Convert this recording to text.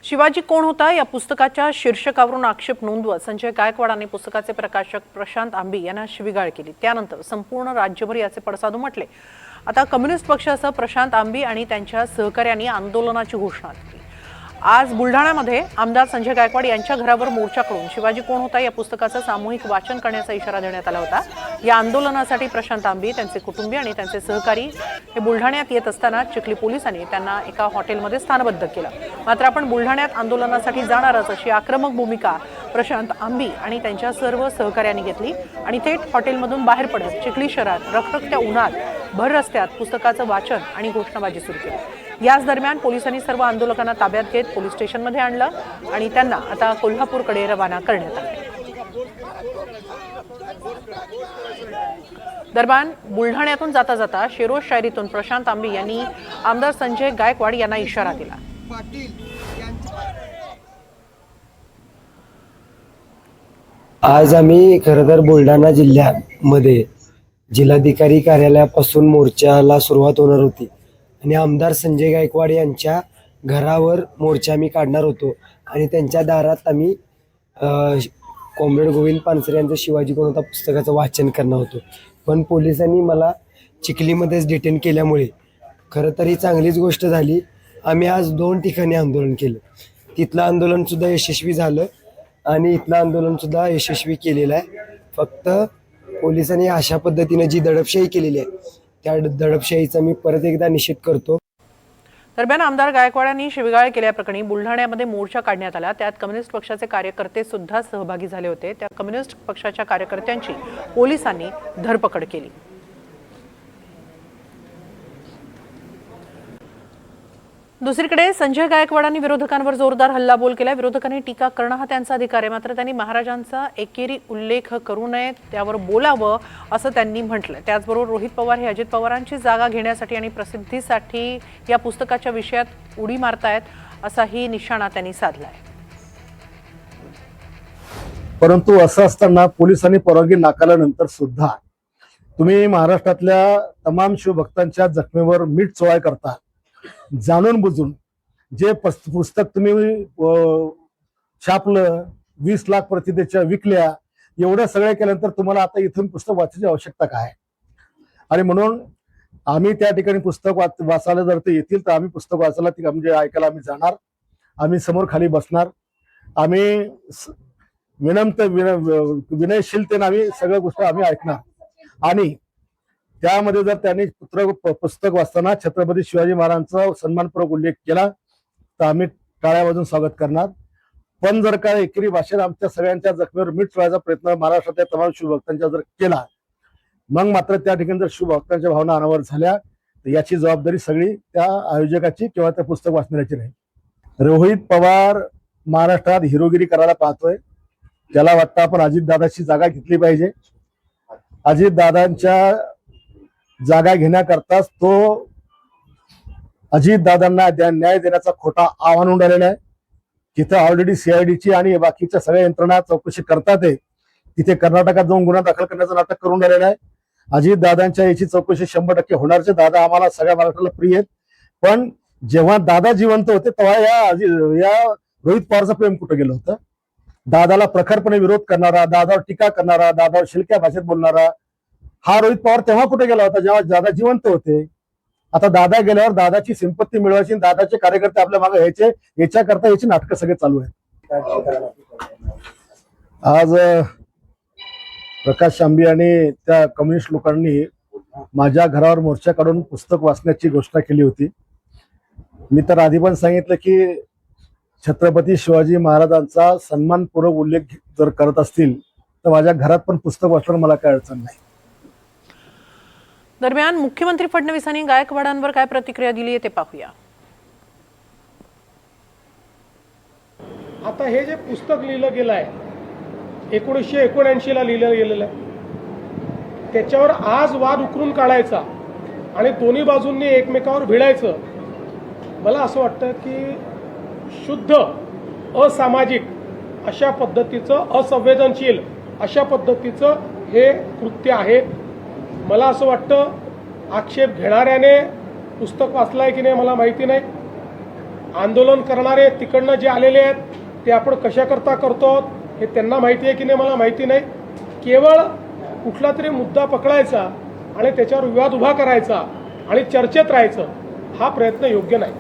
शिवाजी कोण होता या पुस्तकाच्या शीर्षकावरून आक्षेप नोंदवत संजय गायकवाडांनी पुस्तकाचे प्रकाशक प्रशांत आंबी यांना शिवीगाळ केली। त्यानंतर संपूर्ण राज्यभर याचे पडसाद उमटले। आता कम्युनिस्ट पक्षासह प्रशांत आंबी आणि त्यांच्या सहकाऱ्यांनी आंदोलनाची घोषणा केली। आज बुलढाण्यामध्ये आमदार संजय गायकवाड यांच्या घरावर मोर्चा करून शिवाजी कोण होता या पुस्तकाचं सामूहिक वाचन करण्याचा इशारा देण्यात आला होता। या आंदोलनासाठी प्रशांत आंबी, त्यांचे कुटुंबीय आणि त्यांचे सहकारी हे बुलढाण्यात येत असताना चिखली पोलिसांनी त्यांना एका हॉटेलमध्ये स्थानबद्ध केलं। मात्र आपण बुलढाण्यात आंदोलनासाठी जाणारच अशी आक्रमक भूमिका प्रशांत आंबी आणि त्यांच्या सर्व सहकाऱ्यांनी घेतली आणि थेट हॉटेलमधून बाहेर पडत चिखली शहरात रखरखत्या उन्हात भर रस्त्यात पुस्तकाचं वाचन आणि घोषणाबाजी सुरू केली। याच दरम्यान पोलिसांनी सर्व आंदोलकांना ताब्यात घेत पोलीस स्टेशनमध्ये आणलं आणि त्यांना आता कोल्हापूरकडे रवाना करण्यात आले। दरम्यान बुलढाण्यातून जाता जाता शेरोज शायरीतून प्रशांत आंबी यांनी आमदार संजय गायकवाड यांना इशारा दिला। आज आम्ही खरं तर बुलढाणा जिल्ह्यामध्ये जिल्हाधिकारी कार्यालयापासून मोर्चाला सुरुवात होणार होती आणि आमदार संजय गायकवाड यांच्या घरावर मोर्चा आम्ही काढणार होतो आणि त्यांच्या दारात आम्ही कॉम्रेड गोविंद पानसरे यांचं शिवाजी कोण होता पुस्तकाचं वाचन करणार होतो। पण पोलिसांनी मला चिखलीमध्येच डिटेन केल्यामुळे खरं तर ही चांगलीच गोष्ट झाली। आम्ही आज 2 ठिकाणी आंदोलन केलं। तिथलं आंदोलनसुद्धा यशस्वी झालं आणि इथलं आंदोलनसुद्धा यशस्वी केलेलं आहे। फक्त पोलिसांनी अशा पद्धतीने जी दडपशाही केलेली आहे त्या दडपशाहीचा मी परत एकदा निषेध करतो। दरम्यान आमदार गायकवाडांनी शिवीगाळ केल्याप्रकरणी बुलढाण्यामध्ये मोर्चा काढण्यात आला। त्यात कम्युनिस्ट पक्षाचे कार्यकर्ते सुद्धा सहभागी झाले होते। त्या कम्युनिस्ट पक्षाच्या कार्यकर्त्यांची पोलिसांनी धरपकड केली। दुसरीकडे संजय गायकवाडांनी विरोधकांवर जोरदार हल्लाबोल केला। विरोधकांनी टीका करणं हा त्यांचा अधिकार आहे, मात्र त्यांनी महाराजांचा एकेरी उल्लेख करू नये, त्यावर बोलावं असं त्यांनी म्हटलं। त्याचबरोबर रोहित पवार हे अजित पवारांची जागा घेण्यासाठी आणि प्रसिद्धीसाठी या पुस्तकाच्या विषयात उडी मारतायत असाही निशाणा त्यांनी साधलाय। परंतु असं असताना पोलिसांनी परवानगी नाकारल्यानंतर सुद्धा तुम्ही महाराष्ट्रातल्या तमाम शिवभक्तांच्या जखमेवर मीठ चोळाय करता। जाणून बुजून जे पुस्तक तुम्ही छापलं, 20 लाख प्रती विकल्या, एवढ्या सगळ्या केल्यानंतर तुम्हाला आता इथून पुस्तक वाचायची आवश्यकता काय? आणि म्हणून आम्ही त्या ठिकाणी पुस्तक वाचायला जर ते येतील तर आम्ही पुस्तक वाचायला म्हणजे ऐकायला आम्ही जाणार। आम्ही समोर खाली बसणार। आम्ही विनयशीलतेने आम्ही सगळ्या गोष्टी आम्ही ऐकणार आणि त्यामध्ये जर त्यांनी पुस्तक वाचताना छत्रपती शिवाजी महाराजांचा सन्मानपूर्वक उल्लेख केला तर आम्ही टाळ्या वाजवून स्वागत करणार। पण जर का एकेरी भाषेत आमच्या सगळ्यांच्या जखमेवर मीठ चोळायचा प्रयत्न महाराष्ट्रातल्या तमाम शिवभक्तांच्या जर केला, मग मात्र त्या ठिकाणी जर शिवभक्तांच्या भावना अनावर झाल्या तर याची जबाबदारी सगळी त्या आयोजकाची किंवा त्या पुस्तक वाचणाऱ्याची नाही। रोहित पवार महाराष्ट्रात हिरोगिरी करायला पाहतोय। त्याला वाटतं आपण अजितदादाची जागा घेतली पाहिजे। अजितदादांच्या जागा घेण्याकरताच तो अजितदादांना न्याय देण्याचा खोटा आव्हान उडालेला आहे। तिथे ऑलरेडी सीआयडीची आणि बाकीच्या सगळ्या यंत्रणा चौकशी करतात आहे। तिथे कर्नाटकात जाऊन गुन्हा दाखल करण्याचं नाटक करून राहिलेलं आहे। अजितदादांच्या याची चौकशी 100% होणारचे। दादा आम्हाला सगळ्या महाराष्ट्राला प्रिय आहेत, पण जेव्हा दादा जिवंत होते तेव्हा या रोहित पवारचं प्रेम कुठं गेलं होतं? दादाला प्रखरपणे विरोध करणारा, दादावर टीका करणारा, दादावर शिलक्या भाषेत बोलणारा हा रोहित पवार तेव्हा कुठे गेला होता जेव्हा दादा जिवंत होते? आता दादा गेल्यावर दादाची संपत्ती मिळवायची, दादाचे कार्यकर्ते आपल्या मागे यायचे, याच्याकरता याची नाटकं सगळे चालू आहेत। आज प्रकाश आंबी आणि त्या कम्युनिस्ट लोकांनी माझ्या घरावर मोर्चा काढून पुस्तक वाचण्याची घोषणा केली होती। मी तर आधी पण सांगितलं की छत्रपती शिवाजी महाराजांचा सन्मानपूर्वक उल्लेख जर करत असतील तर माझ्या घरात पण पुस्तक वाचण्याला मला काय अडचण नाही। दरम्यान मुख्यमंत्री फडणवीसांनी गायकवाडांवर काय प्रतिक्रिया दिली आहे ते पाहूया। आता हे जे पुस्तक लिहिलं गेलं आहे 1979 ला लिहिलं गेलेलं आहे, त्याच्यावर आज वाद उकरून काढायचा आणि दोन्ही बाजूंनी एकमेकावर भिडायचं, मला असं वाटतं की शुद्ध असामाजिक अशा पद्धतीचं, असंवेदनशील अशा पद्धतीचं हे कृत्य आहे। मला असं वाटतं आक्षेप घेणाऱ्याने पुस्तक वाचलाय की नाही मला माहिती नाही, आंदोलन करणारे तिकडनं जे आलेले आहेत ते आपण कशाकरता करतो हे त्यांना माहिती आहे की नाही मला माहिती नाही. केवळ कुठला तरी मुद्दा पकडायचा आणि त्याच्यावर विवाद उभा करायचा आणि चर्चेत राहायचं हा प्रयत्न योग्य नाही.